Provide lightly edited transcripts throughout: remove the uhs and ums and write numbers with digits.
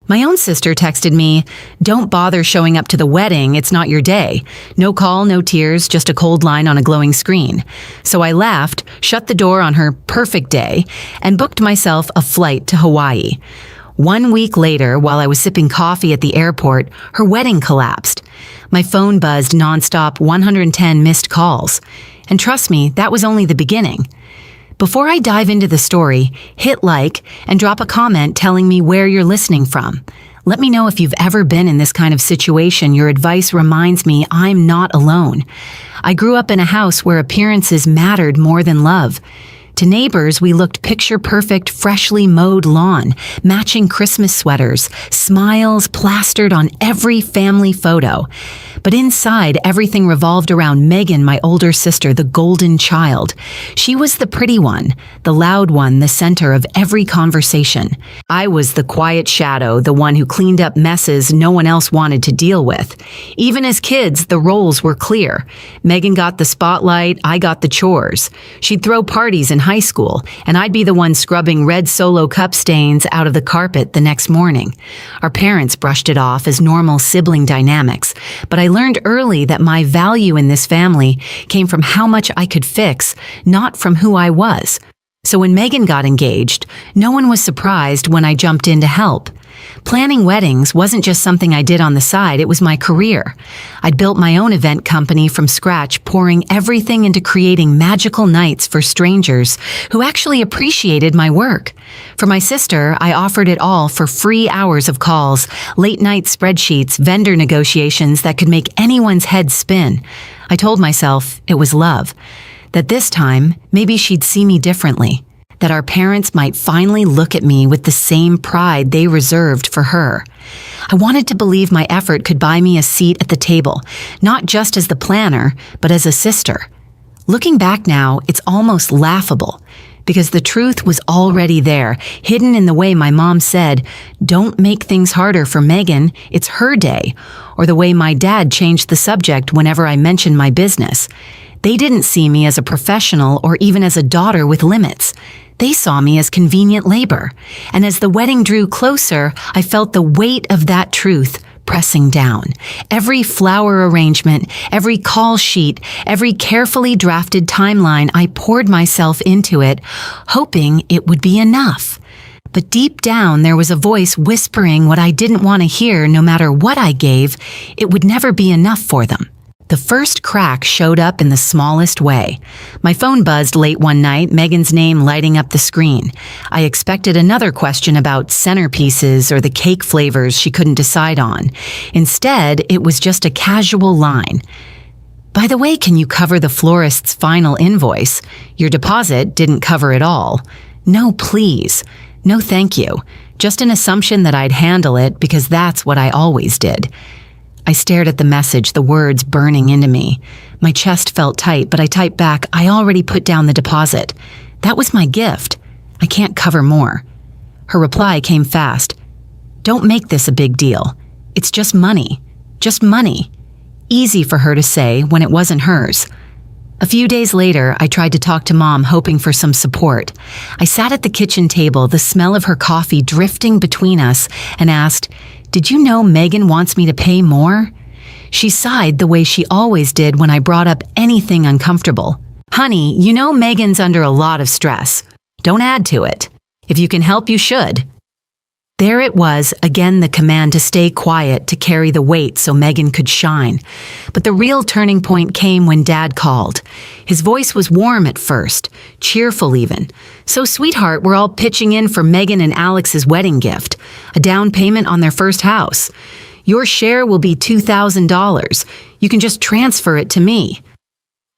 My own sister texted me, "Don't bother showing up to the wedding, it's not your day. No call, no tears, just a cold line on a glowing screen." So I laughed, shut the door on her perfect day, and booked myself a flight to Hawaii. 1 week later, while I was sipping coffee at the airport, her wedding collapsed. My phone buzzed nonstop, 110 missed calls. And trust me, that was only the beginning. Before I dive into the story, hit like and drop a comment telling me where you're listening from. Let me know if you've ever been in this kind of situation. Your advice reminds me I'm not alone. I grew up in a house where appearances mattered more than love. To neighbors, we looked picture-perfect, freshly mowed lawn, matching Christmas sweaters, smiles plastered on every family photo. But inside, everything revolved around Megan, my older sister, the golden child. She was the pretty one, the loud one, the center of every conversation. I was the quiet shadow, the one who cleaned up messes no one else wanted to deal with. Even as kids, the roles were clear. Megan got the spotlight, I got the chores. She'd throw parties in high school, and I'd be the one scrubbing red Solo cup stains out of the carpet the next morning. Our parents brushed it off as normal sibling dynamics, but I learned early that my value in this family came from how much I could fix, not from who I was. So when Megan got engaged, no one was surprised when I jumped in to help. Planning weddings wasn't just something I did on the side, it was my career. I'd built my own event company from scratch, pouring everything into creating magical nights for strangers who actually appreciated my work. For my sister, I offered it all for free hours of calls, late-night spreadsheets, vendor negotiations that could make anyone's head spin. I told myself it was love, that this time, maybe she'd see me differently. That our parents might finally look at me with the same pride they reserved for her. I wanted to believe my effort could buy me a seat at the table, not just as the planner, but as a sister. Looking back now, it's almost laughable, because the truth was already there, hidden in the way my mom said, "Don't make things harder for Megan, it's her day," or the way my dad changed the subject whenever I mentioned my business. They didn't see me as a professional or even as a daughter with limits. They saw me as convenient labor. And as the wedding drew closer, I felt the weight of that truth pressing down. Every flower arrangement, every call sheet, every carefully drafted timeline, I poured myself into it, hoping it would be enough. But deep down, there was a voice whispering what I didn't want to hear. No matter what I gave, it would never be enough for them. The first crack showed up in the smallest way. My phone buzzed late one night, Megan's name lighting up the screen. I expected another question about centerpieces or the cake flavors she couldn't decide on. Instead, it was just a casual line. "By the way, can you cover the florist's final invoice? Your deposit didn't cover it all." "No, please. No, thank you." Just an assumption that I'd handle it because that's what I always did. I stared at the message, the words burning into me. My chest felt tight, but I typed back, "I already put down the deposit. That was my gift. I can't cover more." Her reply came fast. "Don't make this a big deal. It's just money. Just money." Easy for her to say when it wasn't hers. A few days later, I tried to talk to Mom, hoping for some support. I sat at the kitchen table, the smell of her coffee drifting between us, and asked, "Did you know Megan wants me to pay more?" She sighed the way she always did when I brought up anything uncomfortable. "Honey, you know Megan's under a lot of stress. Don't add to it. If you can help, you should." There it was, again the command to stay quiet, to carry the weight so Megan could shine. But the real turning point came when Dad called. His voice was warm at first, cheerful even. "So, sweetheart, we're all pitching in for Megan and Alex's wedding gift, a down payment on their first house. Your share will be $2,000. You can just transfer it to me."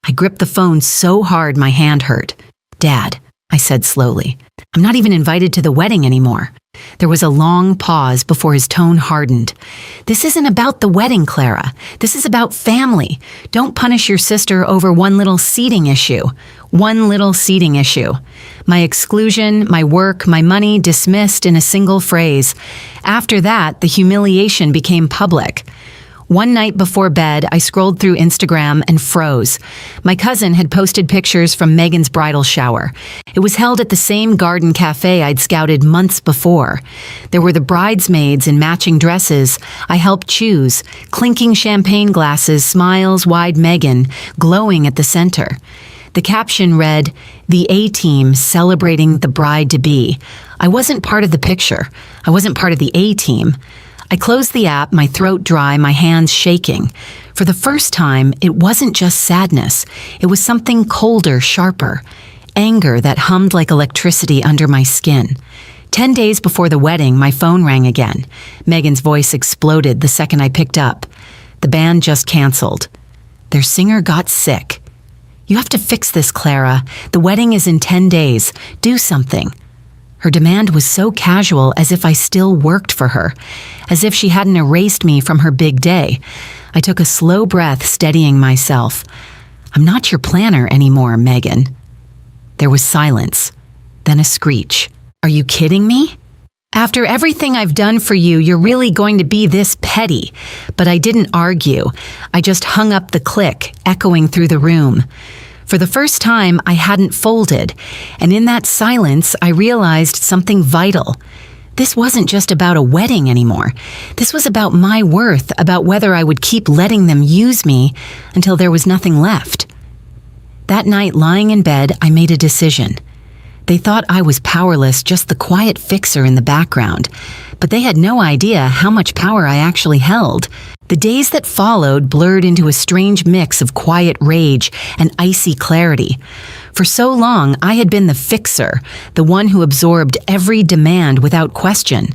I gripped the phone so hard my hand hurt. "Dad," I said slowly, "I'm not even invited to the wedding anymore." There was a long pause before his tone hardened. "This isn't about the wedding, Clara. This is about family. Don't punish your sister over one little seating issue. One little seating issue." My exclusion, my work, my money dismissed in a single phrase. After that, the humiliation became public. One night before bed, I scrolled through Instagram and froze. My cousin had posted pictures from Megan's bridal shower. It was held at the same garden cafe I'd scouted months before. There were the bridesmaids in matching dresses I helped choose, clinking champagne glasses, smiles wide Megan, glowing at the center. The caption read, "The A-Team celebrating the bride-to-be." I wasn't part of the picture. I wasn't part of the A-Team. I closed the app, my throat dry, my hands shaking. For the first time, it wasn't just sadness. It was something colder, sharper. Anger that hummed like electricity under my skin. 10 days before the wedding, my phone rang again. Megan's voice exploded the second I picked up. The band just canceled. Their singer got sick. "You have to fix this, Clara. The wedding is in 10 days. Do something." Her demand was so casual, as if I still worked for her, as if she hadn't erased me from her big day. I took a slow breath, steadying myself. "I'm not your planner anymore, Megan." There was silence, then a screech. "Are you kidding me? After everything I've done for you, you're really going to be this petty?" But I didn't argue. I just hung up the click, echoing through the room. For the first time, I hadn't folded, and in that silence, I realized something vital. This wasn't just about a wedding anymore. This was about my worth, about whether I would keep letting them use me until there was nothing left. That night, lying in bed, I made a decision. They thought I was powerless, just the quiet fixer in the background, but they had no idea how much power I actually held. The days that followed blurred into a strange mix of quiet rage and icy clarity. For so long, I had been the fixer, the one who absorbed every demand without question.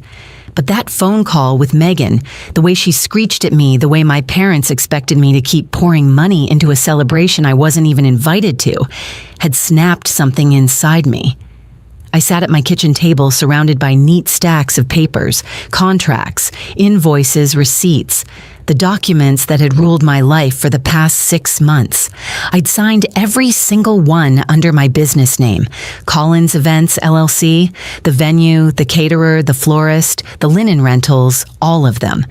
But that phone call with Megan, the way she screeched at me, the way my parents expected me to keep pouring money into a celebration I wasn't even invited to, had snapped something inside me. I sat at my kitchen table surrounded by neat stacks of papers, contracts, invoices, receipts, the documents that had ruled my life for the past 6 months. I'd signed every single one under my business name: Collins Events, LLC, the venue, the caterer, the florist, the linen rentals, all of them.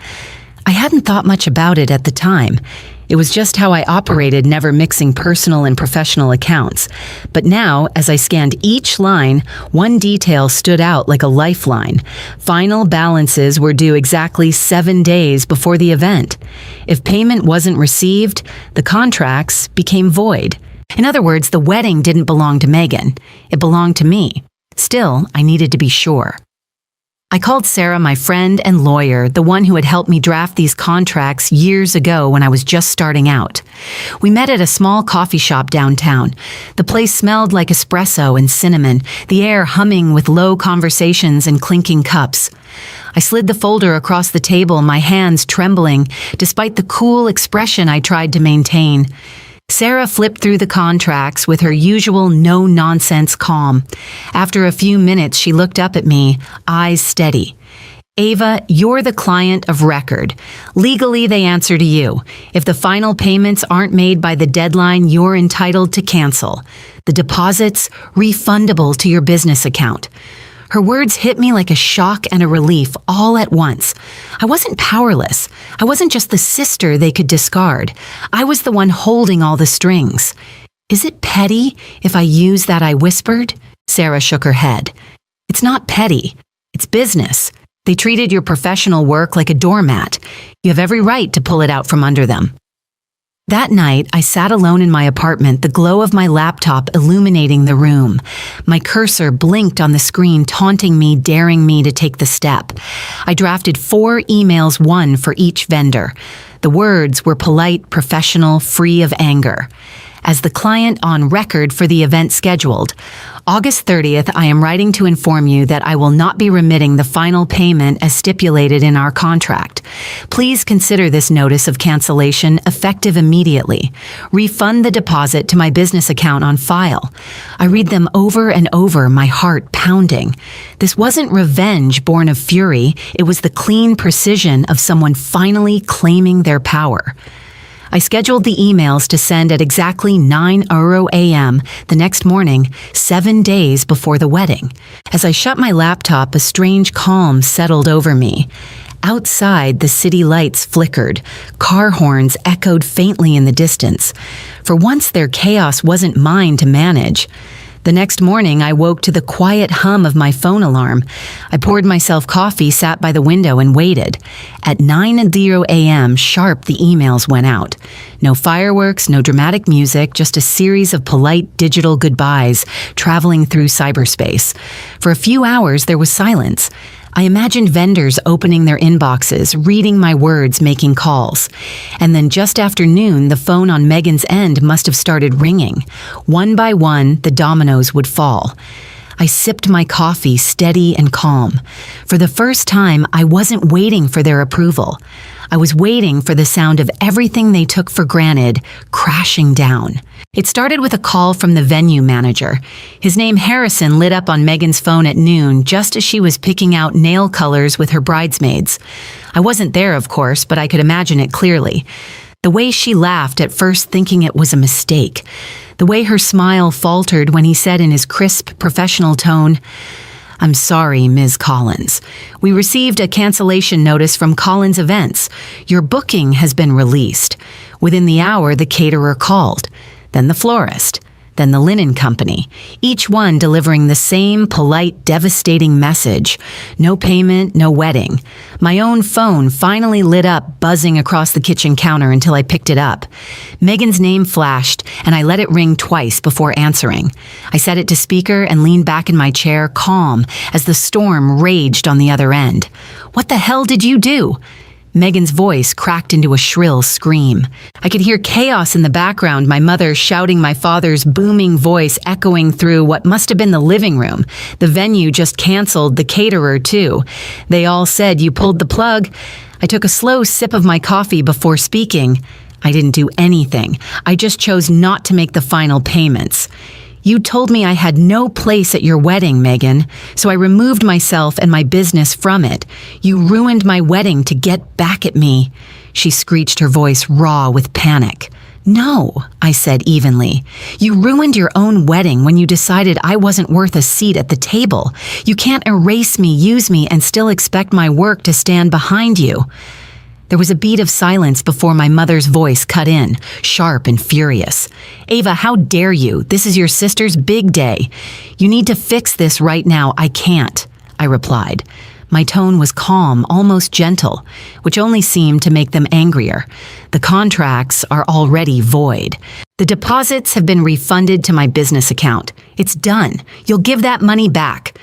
I hadn't thought much about it at the time. It was just how I operated, never mixing personal and professional accounts. But now, as I scanned each line, one detail stood out like a lifeline. Final balances were due exactly 7 days before the event. If payment wasn't received, the contracts became void. In other words, the wedding didn't belong to Megan. It belonged to me. Still, I needed to be sure. I called Sarah, my friend and lawyer, the one who had helped me draft these contracts years ago when I was just starting out. We met at a small coffee shop downtown. The place smelled like espresso and cinnamon, the air humming with low conversations and clinking cups. I slid the folder across the table, my hands trembling, despite the cool expression I tried to maintain. Sarah flipped through the contracts with her usual no-nonsense calm. After a few minutes, she looked up at me, eyes steady. "Ava, you're the client of record. Legally, they answer to you. If the final payments aren't made by the deadline, you're entitled to cancel. The deposits, refundable to your business account." Her words hit me like a shock and a relief all at once. I wasn't powerless. I wasn't just the sister they could discard. I was the one holding all the strings. "Is it petty if I use that?" I whispered. Sarah shook her head. "It's not petty. It's business. They treated your professional work like a doormat. You have every right to pull it out from under them." That night, I sat alone in my apartment, the glow of my laptop illuminating the room. My cursor blinked on the screen, taunting me, daring me to take the step. I drafted 4 emails, one for each vendor. The words were polite, professional, free of anger. As the client on record for the event scheduled, August 30th, I am writing to inform you that I will not be remitting the final payment as stipulated in our contract. Please consider this notice of cancellation effective immediately. Refund the deposit to my business account on file. I read them over and over, my heart pounding. This wasn't revenge born of fury. It was the clean precision of someone finally claiming their power. I scheduled the emails to send at exactly 9:00 a.m. the next morning, 7 days before the wedding. As I shut my laptop, a strange calm settled over me. Outside, the city lights flickered. Car horns echoed faintly in the distance. For once, their chaos wasn't mine to manage. The next morning, I woke to the quiet hum of my phone alarm. I poured myself coffee, sat by the window, and waited. At 9:00 a.m. sharp, the emails went out. No fireworks, no dramatic music, just a series of polite digital goodbyes traveling through cyberspace. For a few hours, there was silence. I imagined vendors opening their inboxes, reading my words, making calls. And then just after noon, the phone on Megan's end must have started ringing. One by one, the dominoes would fall. I sipped my coffee, steady and calm. For the first time, I wasn't waiting for their approval. I was waiting for the sound of everything they took for granted crashing down. It started with a call from the venue manager. His name Harrison lit up on Megan's phone at noon, just as she was picking out nail colors with her bridesmaids. I wasn't there, of course, but I could imagine it clearly. The way she laughed at first, thinking it was a mistake. The way her smile faltered when he said in his crisp, professional tone, "I'm sorry, Ms. Collins. We received a cancellation notice from Collins Events. Your booking has been released." Within the hour, the caterer called, then the florist, then the linen company, each one delivering the same polite, devastating message. No payment, no wedding. My own phone finally lit up, buzzing across the kitchen counter until I picked it up. Megan's name flashed, and I let it ring twice before answering. I set it to speaker and leaned back in my chair, calm, as the storm raged on the other end. "What the hell did you do?" Megan's voice cracked into a shrill scream. I could hear chaos in the background, my mother shouting, my father's booming voice echoing through what must have been the living room. The venue just canceled, the caterer too. They all said, "You pulled the plug." I took a slow sip of my coffee before speaking. I didn't do anything. I just chose not to make the final payments. "You told me I had no place at your wedding, Megan, so I removed myself and my business from it. You ruined my wedding to get back at me." She screeched, her voice raw with panic. "No," I said evenly. "You ruined your own wedding when you decided I wasn't worth a seat at the table. You can't erase me, use me, and still expect my work to stand behind you." There was a beat of silence before my mother's voice cut in, sharp and furious. "Ava, how dare you? This is your sister's big day. You need to fix this right now. I can't," I replied. My tone was calm, almost gentle, which only seemed to make them angrier. "The contracts are already void. The deposits have been refunded to my business account. It's done. You'll give that money back."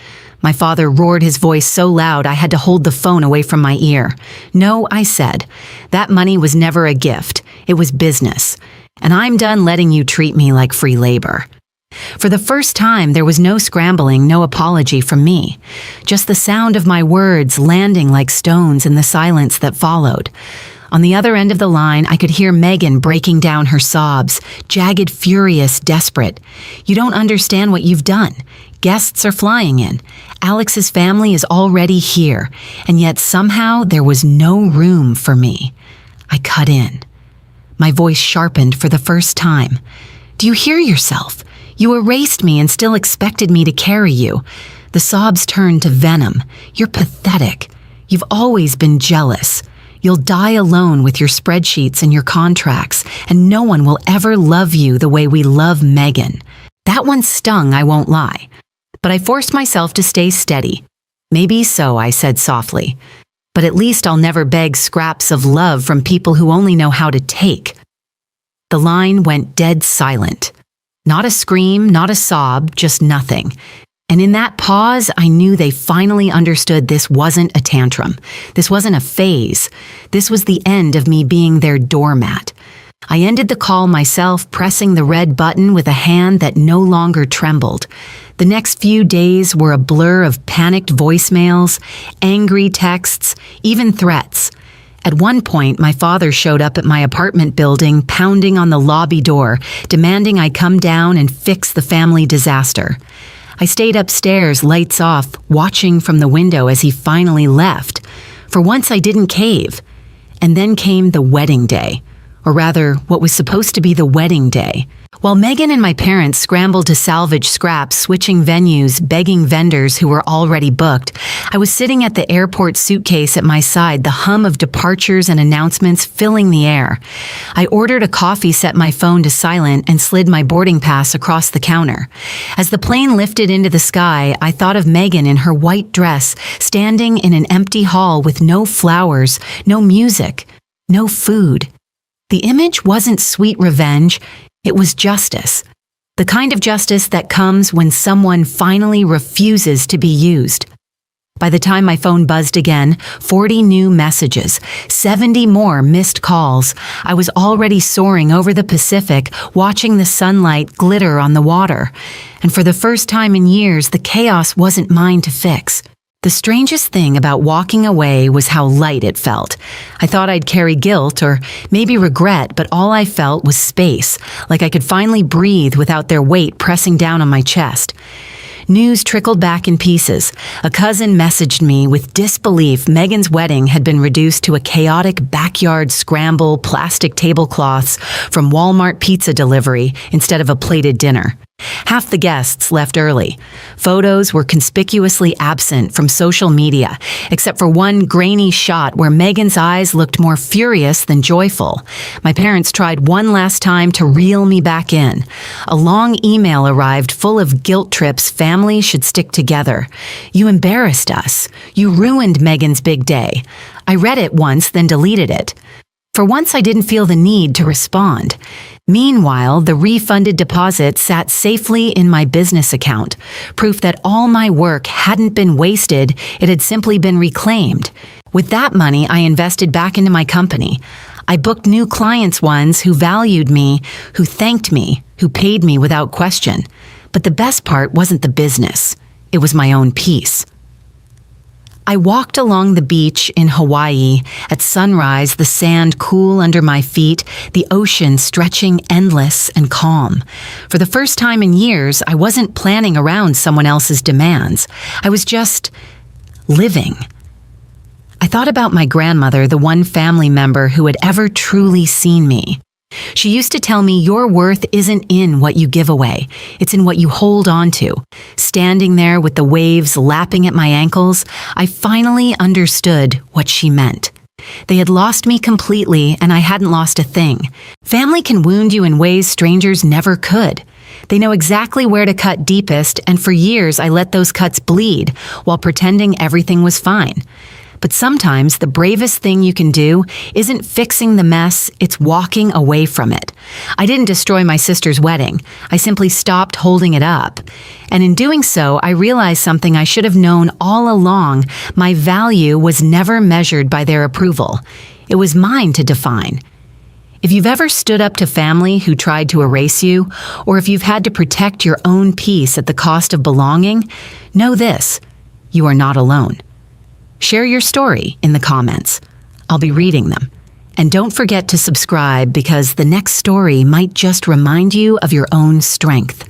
My father roared, his voice so loud I had to hold the phone away from my ear. "No," I said. "That money was never a gift. It was business. And I'm done letting you treat me like free labor." For the first time, there was no scrambling, no apology from me. Just the sound of my words landing like stones in the silence that followed. On the other end of the line, I could hear Megan breaking down her sobs, jagged, furious, desperate. "You don't understand what you've done. Guests are flying in. Alex's family is already here, and yet somehow there was no room for me." I cut in. My voice sharpened for the first time. "Do you hear yourself? You erased me and still expected me to carry you." The sobs turned to venom. "You're pathetic. You've always been jealous. You'll die alone with your spreadsheets and your contracts, and no one will ever love you the way we love Megan." That one stung, I won't lie. But I forced myself to stay steady. "Maybe so," I said softly. "But at least I'll never beg scraps of love from people who only know how to take." The line went dead silent. Not a scream, not a sob, just nothing. And in that pause, I knew they finally understood this wasn't a tantrum. This wasn't a phase. This was the end of me being their doormat. I ended the call myself, pressing the red button with a hand that no longer trembled. The next few days were a blur of panicked voicemails, angry texts, even threats. At one point, my father showed up at my apartment building, pounding on the lobby door, demanding I come down and fix the family disaster. I stayed upstairs, lights off, watching from the window as he finally left. For once, I didn't cave. And then came the wedding day. or rather, what was supposed to be the wedding day. While Megan and my parents scrambled to salvage scraps, switching venues, begging vendors who were already booked, I was sitting at the airport suitcase at my side, the hum of departures and announcements filling the air. I ordered a coffee, set my phone to silent, and slid my boarding pass across the counter. As the plane lifted into the sky, I thought of Megan in her white dress, standing in an empty hall with no flowers, no music, no food. The image wasn't sweet revenge. It was justice. The kind of justice that comes when someone finally refuses to be used. By the time my phone buzzed again, 40 new messages, 70 more missed calls. I was already soaring over the Pacific, watching the sunlight glitter on the water. And for the first time in years, the chaos wasn't mine to fix. The strangest thing about walking away was how light it felt. I thought I'd carry guilt or maybe regret, but all I felt was space, like I could finally breathe without their weight pressing down on my chest. News trickled back in pieces. A cousin messaged me with disbelief Megan's wedding had been reduced to a chaotic backyard scramble, plastic tablecloths from Walmart pizza delivery instead of a plated dinner. Half the guests left early. Photos were conspicuously absent from social media, except for one grainy shot where Megan's eyes looked more furious than joyful. My parents tried one last time to reel me back in. A long email arrived full of guilt trips families should stick together. You embarrassed us. You ruined Megan's big day. I read it once, then deleted it. For once, I didn't feel the need to respond. Meanwhile, the refunded deposit sat safely in my business account, proof that all my work hadn't been wasted, it had simply been reclaimed. With that money, I invested back into my company. I booked new clients, ones who valued me, who thanked me, who paid me without question. But the best part wasn't the business. It was my own peace. I walked along the beach in Hawaii. At sunrise, the sand cool under my feet, the ocean stretching endless and calm. For the first time in years, I wasn't planning around someone else's demands. I was just living. I thought about my grandmother, the one family member who had ever truly seen me. She used to tell me, your worth isn't in what you give away, it's in what you hold on to. Standing there with the waves lapping at my ankles, I finally understood what she meant. They had lost me completely, and I hadn't lost a thing. Family can wound you in ways strangers never could. They know exactly where to cut deepest, and for years I let those cuts bleed while pretending everything was fine. But sometimes the bravest thing you can do isn't fixing the mess, it's walking away from it. I didn't destroy my sister's wedding. I simply stopped holding it up. And in doing so, I realized something I should have known all along. My value was never measured by their approval. It was mine to define. If you've ever stood up to family who tried to erase you, or if you've had to protect your own peace at the cost of belonging, know this: you are not alone. Share your story in the comments. I'll be reading them. And don't forget to subscribe, because the next story might just remind you of your own strength.